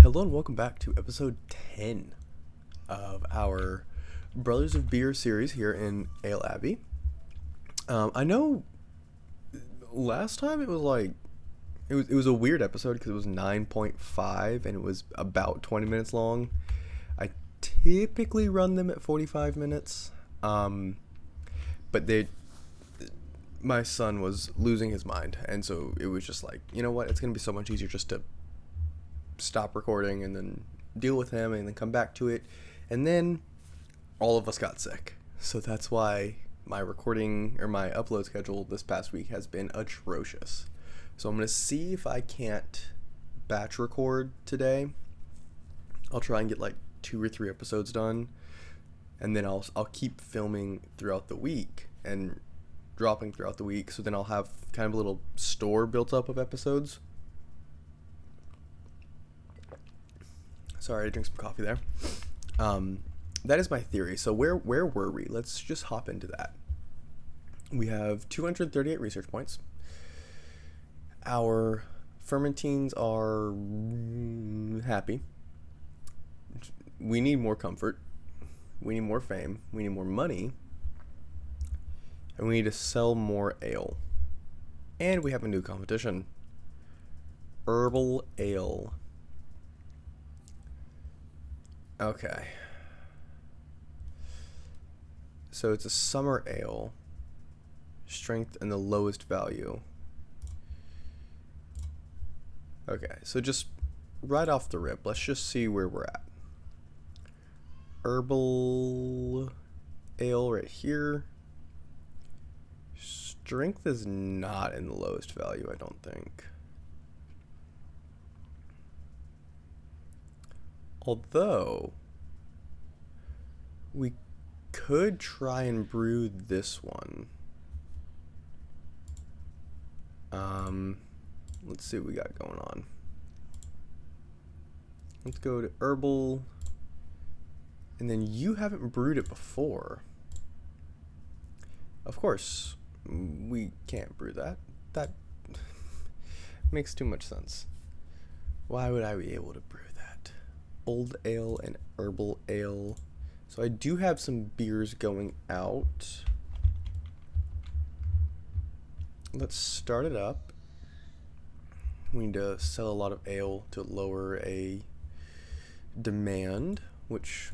Hello and welcome back to episode 10 of our Brothers of Beer series here in Abbey. I know last time it was a weird episode because it was 9.5 and it was about 20 minutes long. I typically run them at 45 minutes, but my son was losing his mind, and so it was just like, you know what, it's gonna be so much easier just to stop recording and then deal with him and then come back to it. And then all of us got sick, so that's why my recording or my upload schedule this past week has been atrocious. So I'm gonna see if I can't batch record today. I'll try and get like 2 or 3 episodes done, and then I'll keep filming throughout the week and dropping throughout the week, so then I'll have kind of a little store built up of episodes. Sorry, I drank some coffee there. That is my theory. So where were we? Let's just hop into that. We have 238 research points. Our fermentines are happy. We need more comfort. We need more fame. We need more money. And we need to sell more ale. And we have a new competition. Herbal ale. Okay. So it's a summer ale. Strength and the lowest value. Okay, so just right off the rip, let's just see where we're at. Herbal ale right here. Strength is not in the lowest value, I don't think. Although, we could try and brew this one. Let's see what we got going on. Let's go to herbal. And then you haven't brewed it before. Of course, we can't brew that. That makes too much sense. Why would I be able to brew that? Old ale and herbal ale. So I do have some beers going out. Let's start it up. We need to sell a lot of ale to lower a demand, which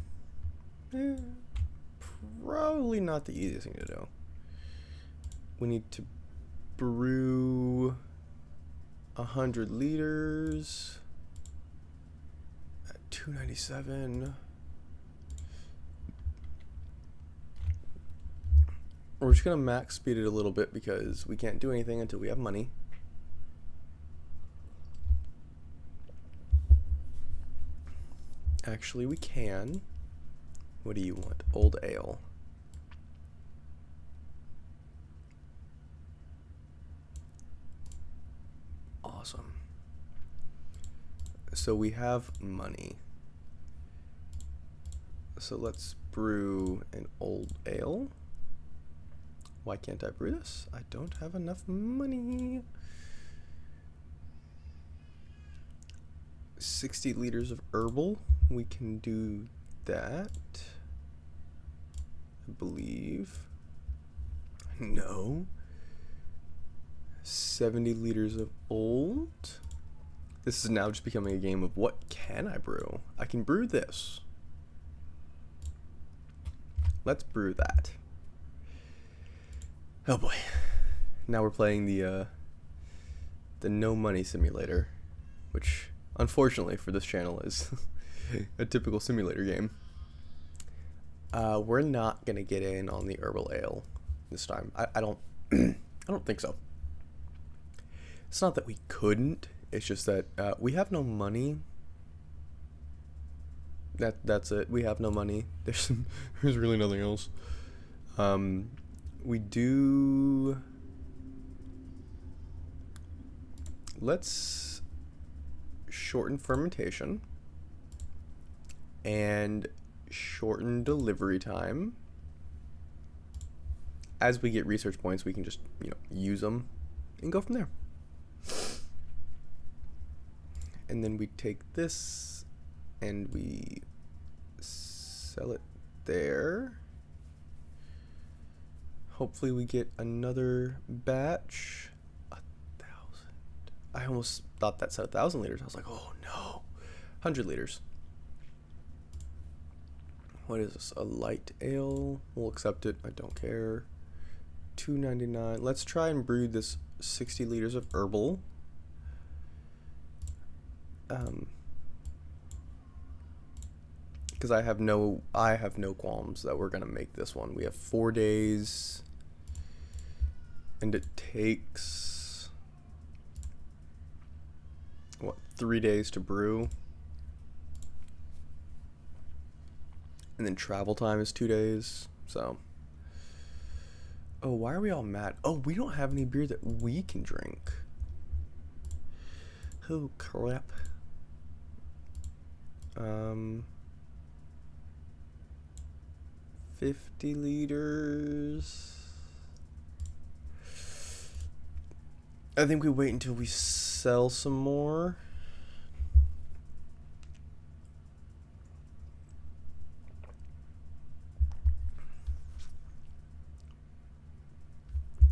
probably not the easiest thing to do. We need to brew 100 liters. 297. We're just gonna max speed it a little bit because we can't do anything until we have money. Actually, we can. What do you want? Old ale. Awesome. So we have money. So let's brew an old ale. Why can't I brew this? I don't have enough money. 60 liters of herbal. We can do that. I believe. No. 70 liters of old. This is now just becoming a game of what can I brew? I can brew this. Let's brew that. Oh boy. Now we're playing the no money simulator, which unfortunately for this channel is a typical simulator game. We're not gonna get in on the herbal ale this time. I don't I don't think so. It's not that we couldn't. It's just that we have no money. That's it. We have no money. There's really nothing else. We do. Let's shorten fermentation and shorten delivery time. As we get research points, we can just, use them and go from there. And then we take this and we sell it there. Hopefully we get another batch. 1,000. I almost thought that said 1,000 liters. I was like, oh no. 100 liters. What is this? A light ale? We'll accept it. I don't care. $2.99. Let's try and brew this 60 liters of herbal. Because I have no qualms that we're gonna make this one. We have 4 days, and it takes what, 3 days to brew, and then travel time is 2 days. So, oh, why are we all mad? Oh, we don't have any beer that we can drink. Oh crap. 50 liters. I think we wait until we sell some more.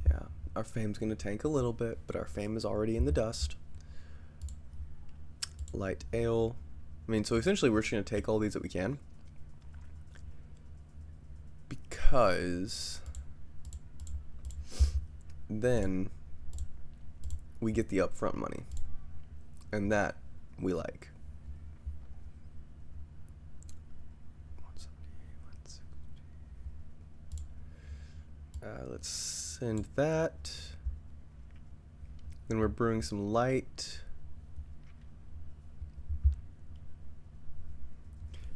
Yeah, our fame's gonna tank a little bit, but our fame is already in the dust. Light ale. I mean, so essentially we're just gonna take all these that we can, because then we get the upfront money, and that we like. 170, let's send that. Then we're brewing some light.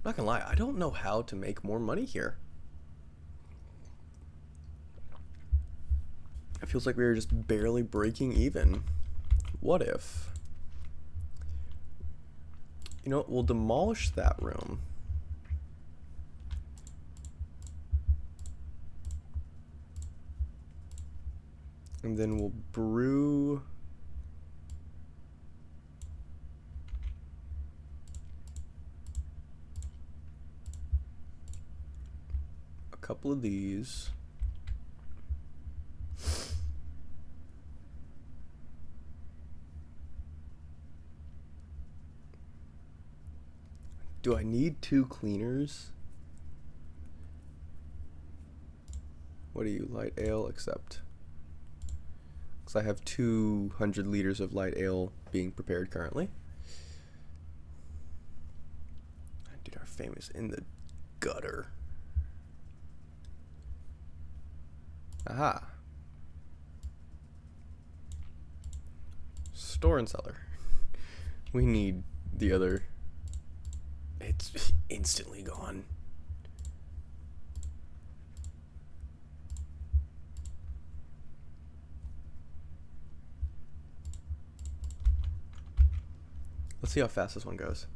Not gonna lie, I don't know how to make more money here. It feels like we were just barely breaking even. What if? You know what? We'll demolish that room. And then we'll brew a couple of these. Do I need 2 cleaners? What do you, light ale? Accept. Because I have 200 liters of light ale being prepared currently. Dude, our fame is in the gutter. Aha. Store and cellar. We need the other. It's instantly gone. Let's see how fast this one goes.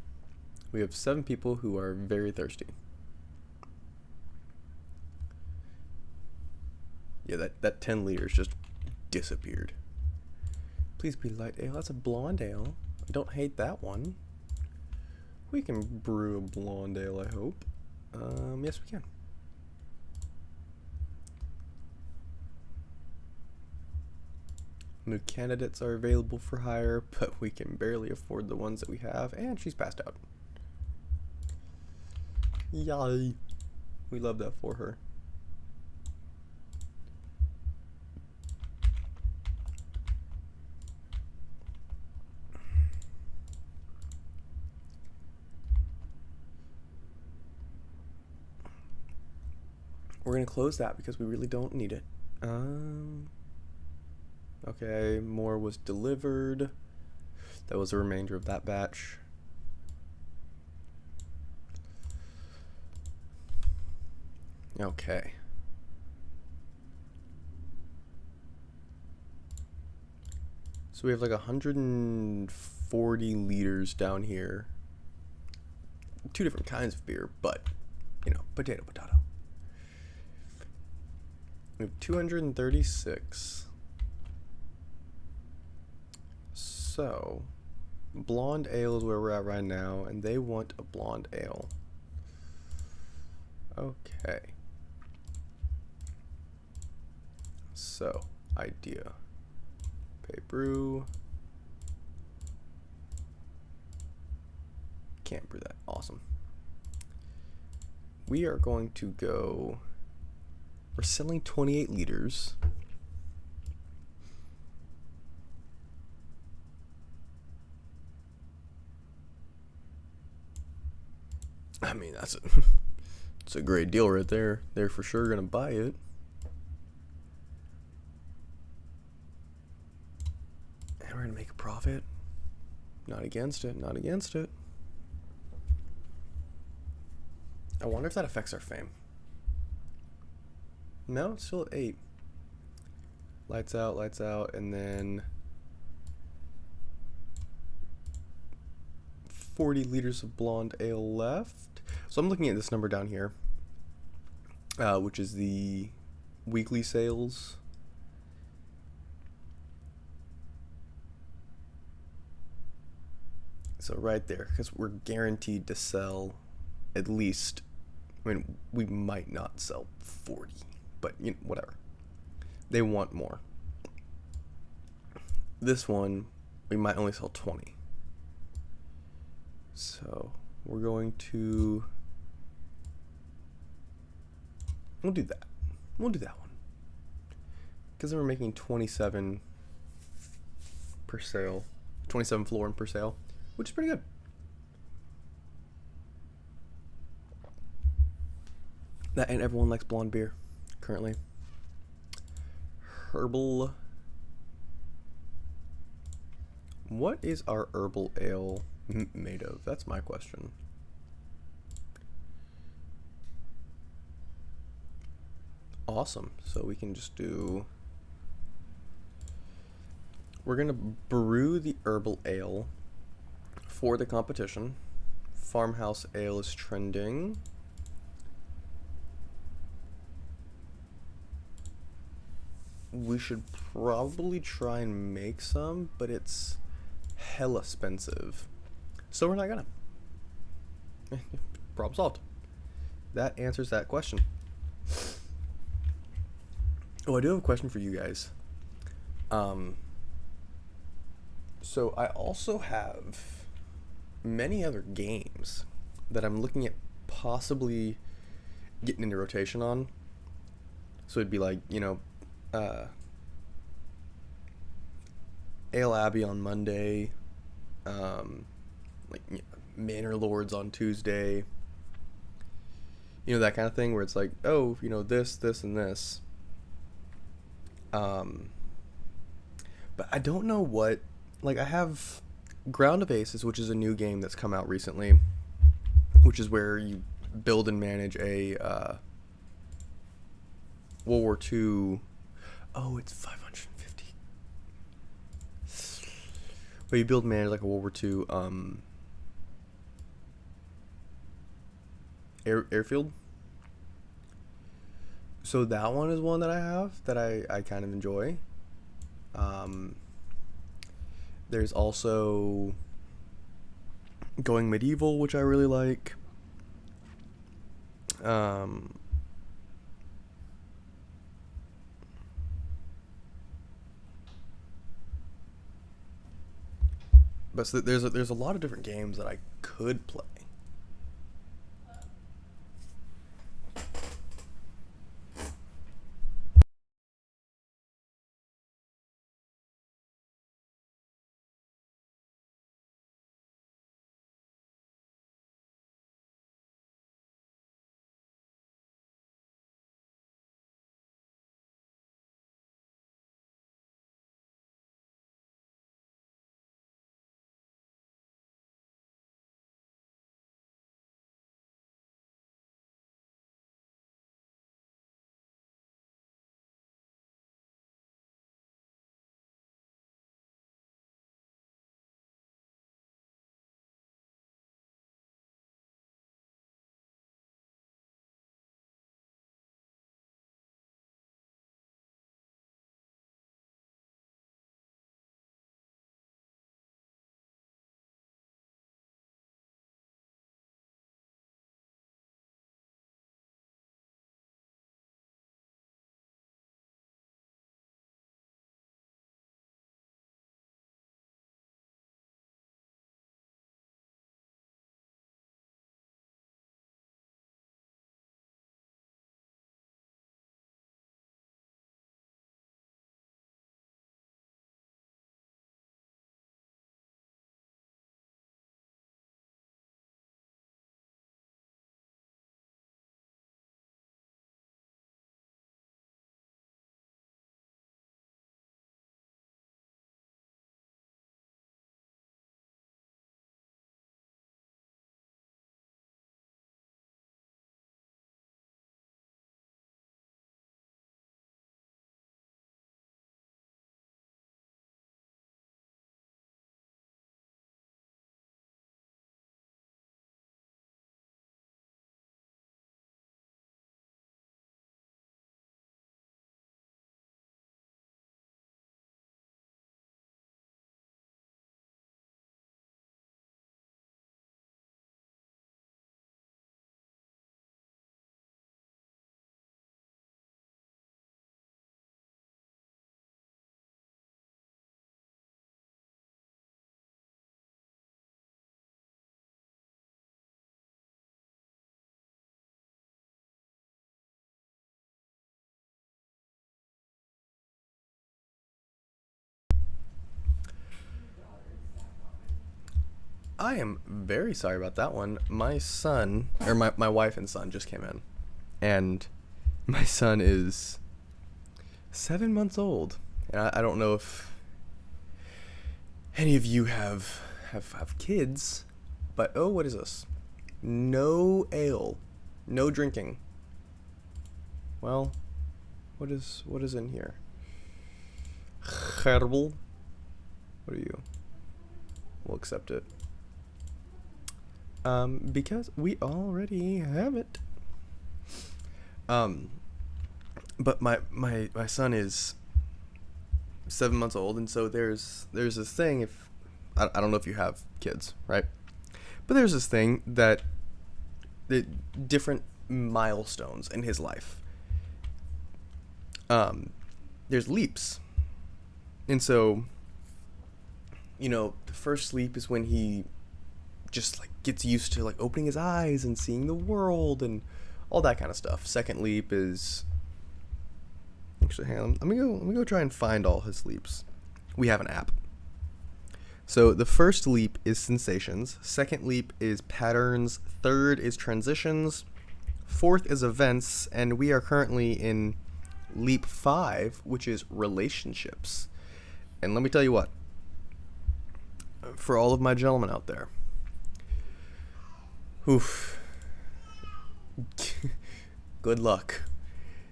We have 7 people who are very thirsty. Yeah, that 10 liters just disappeared. Please be light ale. That's a blonde ale. I don't hate that one. We can brew a blonde ale, I hope. Yes, we can. New candidates are available for hire, but we can barely afford the ones that we have, and she's passed out. Yay. We love that for her. We're gonna close that because we really don't need it. Okay, more was delivered. That was the remainder of that batch. Okay. So we have like 140 liters down here. 2 different kinds of beer, but, you know, potato, potato. We have 236. So, blonde ale is where we're at right now, and they want a blonde ale. Okay. So, idea. Pay brew. Can't brew that. Awesome. We are going to go. We're selling 28 liters. I mean, that's it's a great deal right there. They're for sure gonna buy it. And we're gonna make a profit. Not against it, not against it. I wonder if that affects our fame. No, it's still at 8. Lights out, and then 40 liters of blonde ale left. So I'm looking at this number down here, which is the weekly sales. So right there, because we're guaranteed to sell at least, I mean, we might not sell 40, but you know, whatever. They want more. This one, we might only sell 20. So we're going to, we'll do that. We'll do that one. Because then we're making 27 per sale, 27 florin per sale, which is pretty good. That and everyone likes blonde beer currently. Herbal. What is our herbal ale made of? That's my question. Awesome. So we can just do. We're gonna brew the herbal ale for the competition. Farmhouse ale is trending. We should probably try and make some, but it's hella expensive. So we're not gonna. Problem solved. That answers that question. Oh, I do have a question for you guys. So I also have many other games that I'm looking at possibly getting into rotation on. So it'd be like, you know, Ale Abbey on Monday, like you know, Manor Lords on Tuesday. You know, that kind of thing where it's like, oh, you know, this, and this. But I don't know what, like I have Ground of Aces, which is a new game that's come out recently, which is where you build and manage a World War II. Oh, it's 550. But you build and manage like a World War II airfield. So that one is one that I have that I kind of enjoy. There's also Going Medieval, which I really like. But so there's a lot of different games that I could play. I am very sorry about that one. My son, or my wife and son just came in. And my son is 7 months old. And I don't know if any of you have kids, but oh, what is this? No ale. No drinking. Well, what is in here? Herbal. What are you? We'll accept it. Because we already have it. But my son is 7 months old, and so there's this thing. If I don't know if you have kids, right? But there's this thing that the different milestones in his life. There's leaps, and so the first leap is when he just like gets used to like opening his eyes and seeing the world and all that kind of stuff. Second leap is actually, hang on, let me go try and find all his leaps. We have an app. So the first leap is sensations, second leap is patterns, third is transitions, fourth is events, and we are currently in leap 5, which is relationships. And let me tell you what, for all of my gentlemen out there, oof, good luck.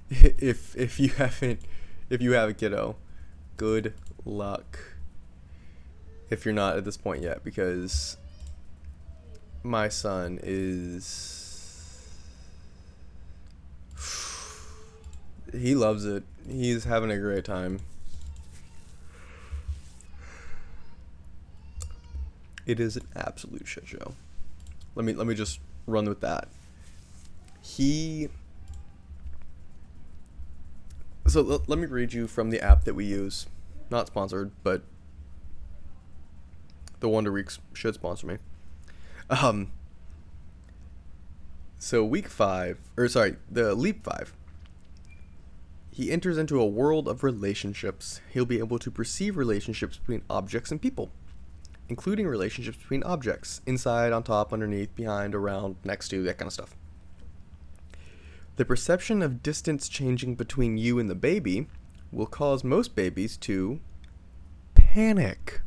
If you have a kiddo, good luck. If you're not at this point yet, because my son he loves it. He's having a great time. It is an absolute shit show. Let me just run with that. So let me read you from the app that we use. Not sponsored, but the Wonder Weeks should sponsor me. So the leap 5. He enters into a world of relationships. He'll be able to perceive relationships between objects and people, including relationships between objects, inside, on top, underneath, behind, around, next to, that kind of stuff. The perception of distance changing between you and the baby will cause most babies to panic.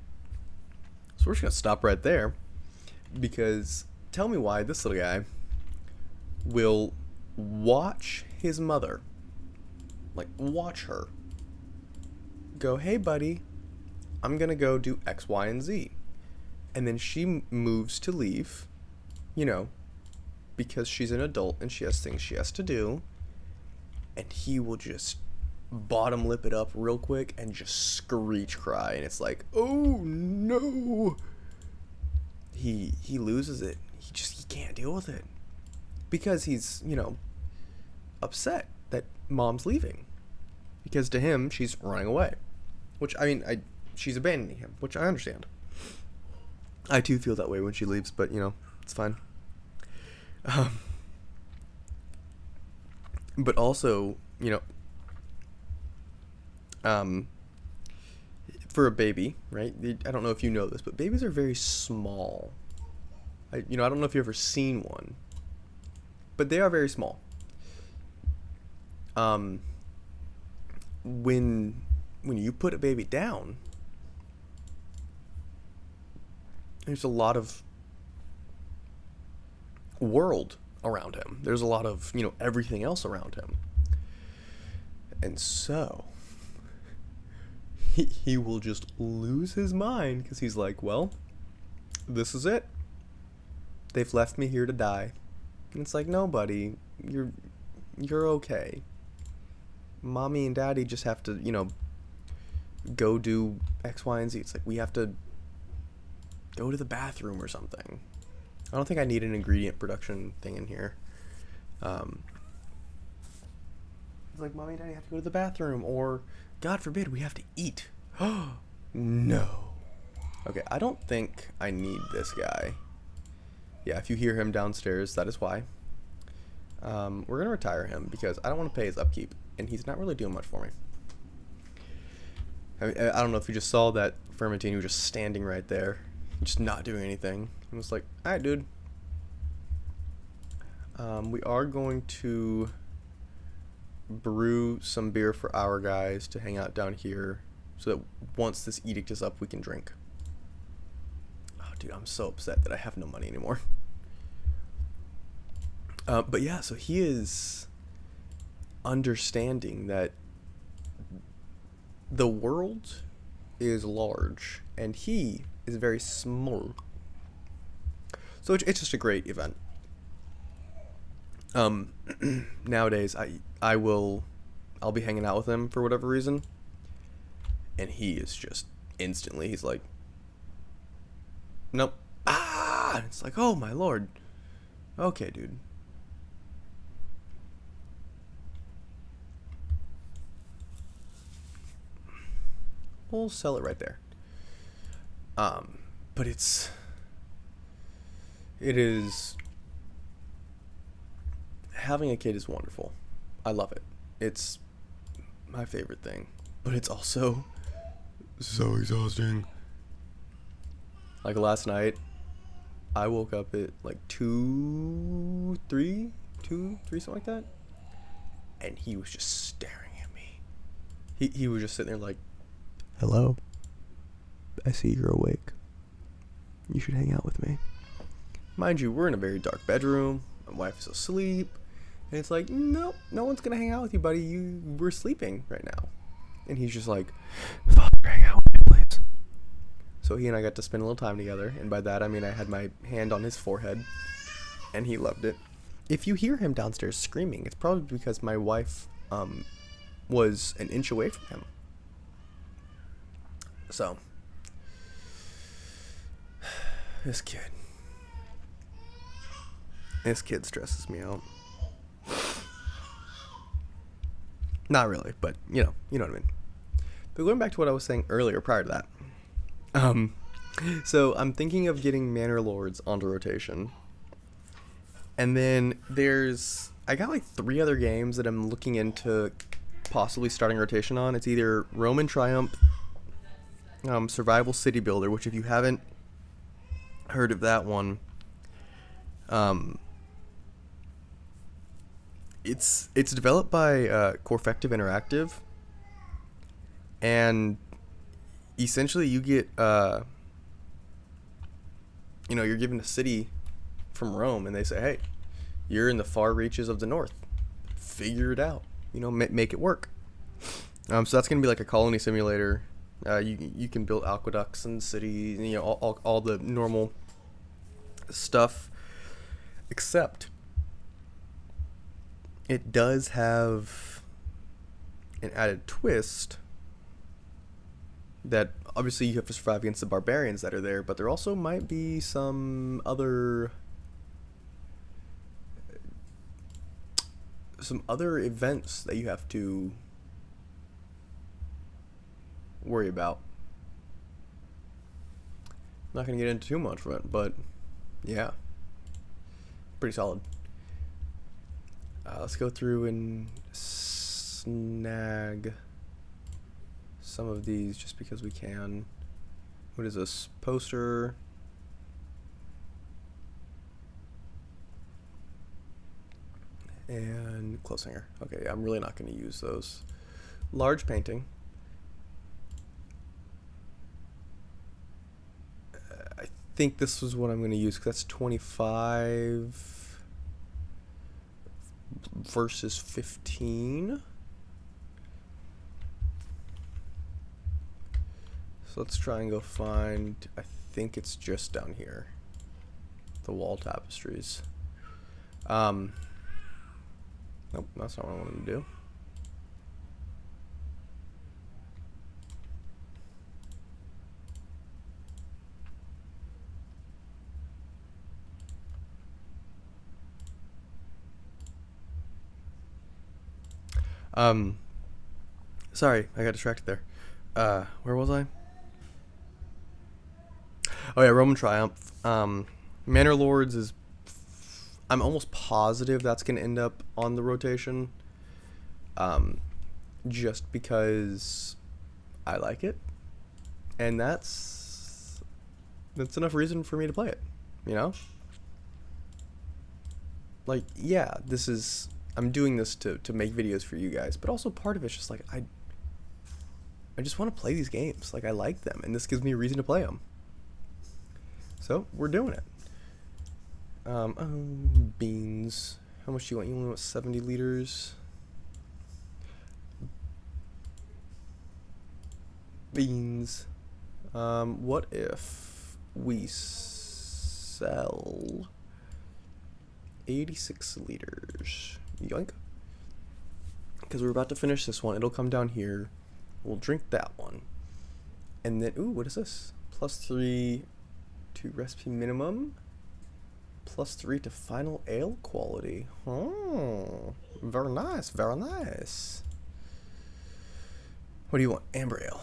So we're just going to stop right there, because tell me why this little guy will watch his mother, like watch her, go, hey buddy, I'm going to go do X, Y, and Z. And then she moves to leave, because she's an adult and she has things she has to do. And he will just bottom lip it up real quick and just screech cry. And it's like, oh no. He loses it. He can't deal with it. Because he's, upset that mom's leaving. Because to him, she's running away. Which, she's abandoning him, which I understand. I too feel that way when she leaves, but it's fine. But also, for a baby, right? I don't know if you know this, but babies are very small. I don't know if you've ever seen one, but they are very small. When you put a baby down, there's a lot of world around him. There's a lot of, everything else around him. And so he will just lose his mind, because he's like, well, this is it. They've left me here to die. And it's like, no, buddy, you're okay. Mommy and daddy just have to, go do X, Y, and Z. It's like, we have to go to the bathroom or something. I don't think I need an ingredient production thing in here. It's like, mommy and daddy have to go to the bathroom, or God forbid we have to eat. No. Okay, I don't think I need this guy. Yeah, if you hear him downstairs, that is why. We're gonna retire him because I don't want to pay his upkeep, and he's not really doing much for me. I don't know if you just saw that Fermentine was just standing right there. just not doing anything. I'm just like, alright, dude. We are going to brew some beer for our guys to hang out down here so that once this edict is up, we can drink. Oh, dude, I'm so upset that I have no money anymore. But yeah, so he is understanding that the world is large and he is very small. So it's just a great event. Nowadays I'll be hanging out with him for whatever reason, and he is just instantly, he's like, nope. It's like, oh my lord. Okay, dude. We'll sell it right there. But it is, having a kid is wonderful. I love it. It's my favorite thing, but it's also so exhausting. Like last night, I woke up at like 2, 3, something like that, and he was just staring at me. He was just sitting there like, hello, I see you're awake. You should hang out with me. Mind you, we're in a very dark bedroom. My wife is asleep. And it's like, nope, no one's going to hang out with you, buddy. We're sleeping right now. And he's just like, Father, hang out with me, please. So he and I got to spend a little time together. And by that, I mean I had my hand on his forehead. And he loved it. If you hear him downstairs screaming, it's probably because my wife was an inch away from him. So, this kid stresses me out. Not really, but you know what I mean. But going back to what I was saying earlier prior to that. So I'm thinking of getting Manor Lords onto rotation. And then I got like 3 other games that I'm looking into possibly starting rotation on. It's either Roman Triumph, Survival City Builder, which if you haven't heard of that one, it's developed by Corfective Interactive, and essentially you get you're given a city from Rome, and they say, hey, you're in the far reaches of the north, figure it out, make it work. So that's gonna be like a colony simulator. You can build aqueducts and cities, all the normal stuff, except it does have an added twist that obviously you have to survive against the barbarians that are there, but there also might be some other events that you have to worry about. I'm not going to get into too much of it, but yeah, pretty solid. Let's go through and snag some of these just because we can. What is this? Poster. And close hanger. Okay, I'm really not going to use those. Large painting. I think this was what I'm going to use, because that's 25 versus 15. So let's try and go find, I think it's just down here, the wall tapestries. Nope, that's not what I wanted to do. Sorry, I got distracted there. Where was I? Oh yeah, Roman Triumph. Manor Lords is, I'm almost positive that's going to end up on the rotation. Just because I like it. And that's that's enough reason for me to play it, you know? Like, yeah, I'm doing this to make videos for you guys, but also part of it's just like, I just want to play these games. Like, I like them, and this gives me a reason to play them. So, we're doing it. Oh, beans. How much do you want? You only want 70 liters? Beans. What if we sell 86 liters? Yoink. Because we're about to finish this one. It'll come down here. We'll drink that one. And then, ooh, what is this? +3 to recipe minimum. +3 to final ale quality. Oh, very nice, very nice. What do you want? Amber ale.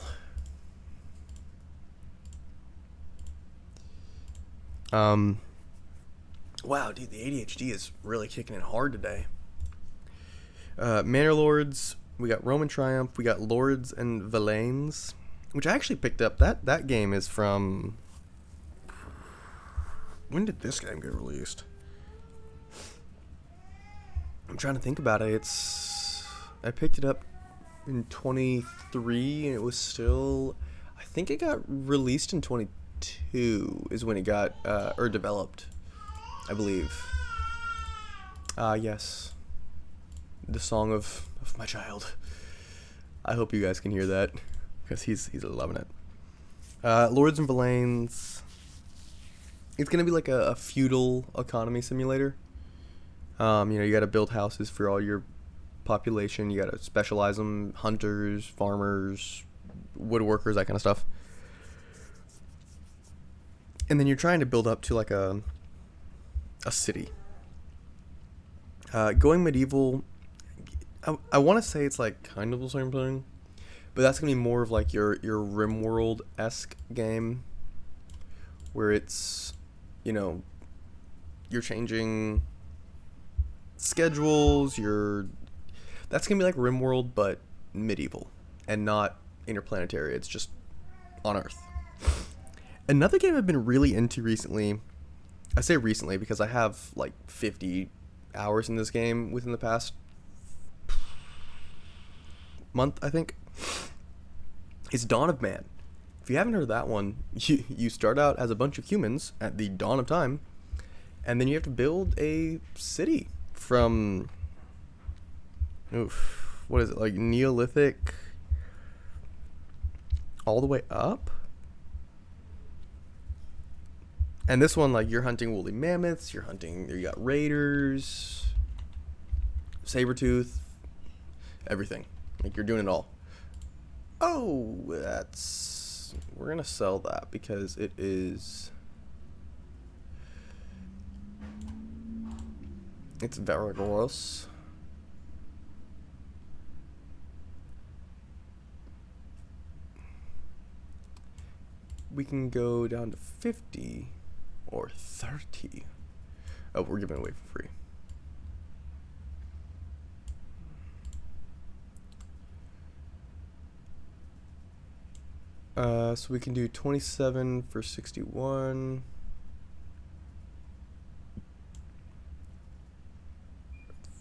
Wow, dude, the ADHD is really kicking in hard today. Manor Lords, we got Roman Triumph, we got Lords and Villains, which I actually picked up. That game is from... When did this game get released? I'm trying to think about it. I picked it up in 23, and it was still... I think it got released in 22 is when it got, or developed, I believe. Yes. The song of my child. I hope you guys can hear that, because he's loving it. Lords and Villains. It's gonna be like a feudal economy simulator. You gotta build houses for all your population. You gotta specialize them: hunters, farmers, woodworkers, that kind of stuff. And then you're trying to build up to like a city. Going medieval, I want to say it's like kind of the same thing, but that's gonna be more of like your RimWorld-esque game, where it's, you're changing schedules. That's gonna be like RimWorld, but medieval and not interplanetary. It's just on Earth. Another game I've been really into recently, I say recently because I have like 50 hours in this game within the past month, I think, is Dawn of Man. If you haven't heard of that one, you start out as a bunch of humans at the dawn of time, and then you have to build a city from, what is it, like Neolithic all the way up? And this one, like, you're hunting woolly mammoths, you got raiders, saber-tooth, everything. Like, you're doing it all. Oh, we're gonna sell that because it is, it's very gross. We can go down to 50 or 30. Oh, we're giving it away for free. So we can do 27 for 61.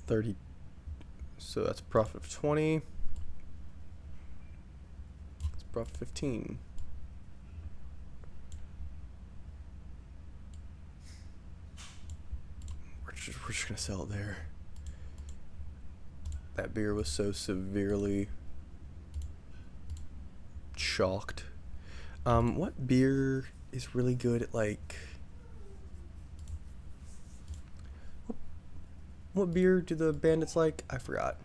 30. So that's a profit of 20. That's a profit of 15. We're just gonna sell it there. That beer was so severely shocked. What beer is really good at, like, what beer do the bandits like? I forgot.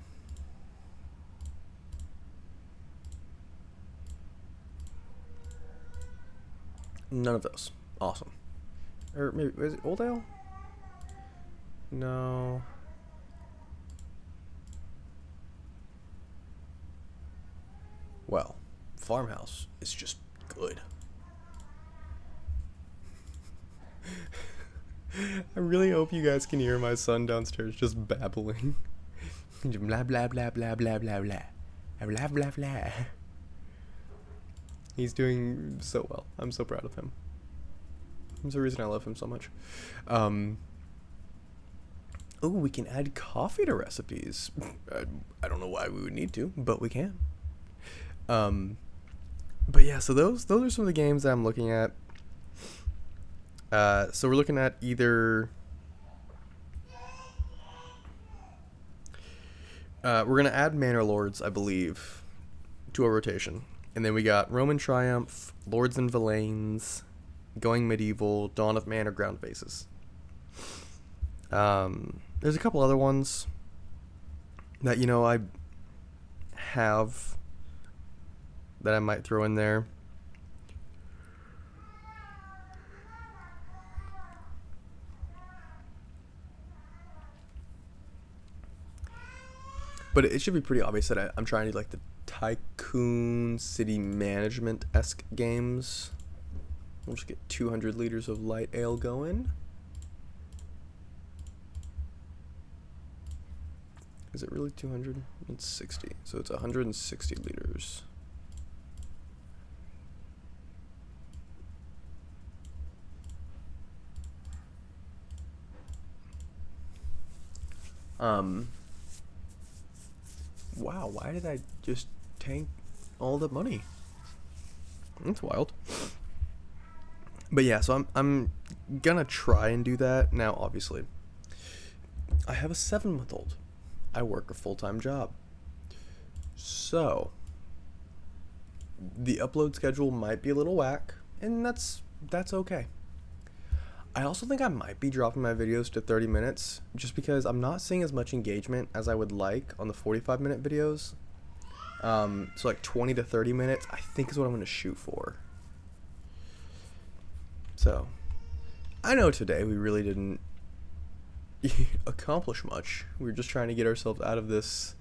None of those. Awesome. Or maybe, is it Old Ale? No. Well, Farmhouse is just good. I really hope you guys can hear my son downstairs just babbling. Blah blah blah blah blah blah blah. Blah blah blah. He's doing so well. I'm so proud of him. There's a reason I love him so much. Oh, we can add coffee to recipes. I don't know why we would need to, but we can. But yeah, so those are some of the games that I'm looking at. So we're looking at either we're gonna add Manor Lords, I believe, to our rotation, and then we got Roman Triumph, Lords and Villains, Going Medieval, Dawn of Man, or Ground Bases. There's a couple other ones that I have that I might throw in there. But it should be pretty obvious that I'm trying to do like the Tycoon City Management-esque games. We'll just get 200 liters of light ale going. Is it really 200? It's 60. So it's 160 liters. Wow, why did I just tank all the money? That's wild. But yeah, so I'm gonna try and do that. Now, obviously, I have a 7-month-old. I work a full-time job. So, the upload schedule might be a little whack, and that's okay. I also think I might be dropping my videos to 30 minutes just because I'm not seeing as much engagement as I would like on the 45-minute videos. So like 20 to 30 minutes, I think is what I'm going to shoot for. So, I know today we really didn't accomplish much. We were just trying to get ourselves out of this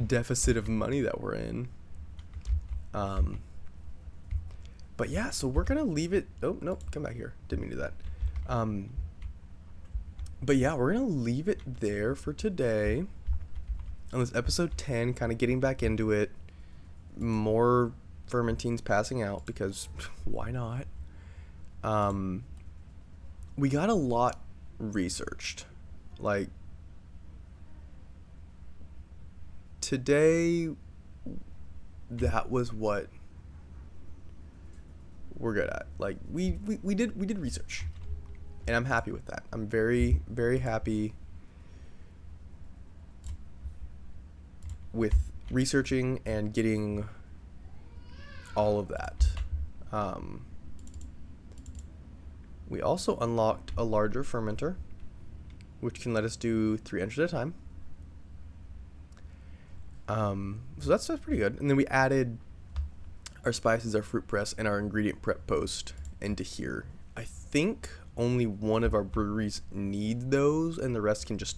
deficit of money that we're in. But yeah, so we're going to leave it. Oh, nope, come back here. Didn't mean to do that. But yeah, we're going to leave it there for today. On this episode 10, kind of getting back into it. More fermentines passing out because why not? We got a lot researched. Like, today, that was what we're good at. Like, we did research. And I'm happy with that. I'm very, very happy with researching and getting all of that. We also unlocked a larger fermenter, which can let us do 300 at a time. So that's pretty good. And then we added our spices, our fruit press, and our ingredient prep post into here. I think only one of our breweries need those, and the rest can just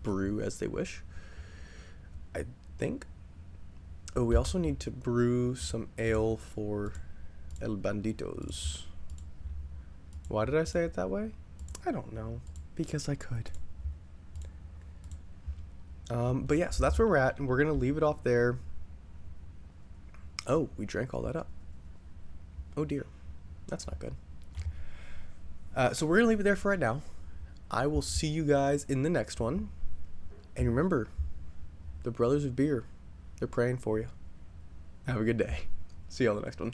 brew as they wish, I think. Oh, we also need to brew some ale for El Banditos. Why did I say it that way? I don't know. Because I could. But yeah, so that's where we're at, and we're going to leave it off there. Oh, we drank all that up. Oh dear. That's not good. So we're going to leave it there for right now. I will see you guys in the next one. And remember, the Brothers of Beer, they're praying for you. Have a good day. See you on the next one.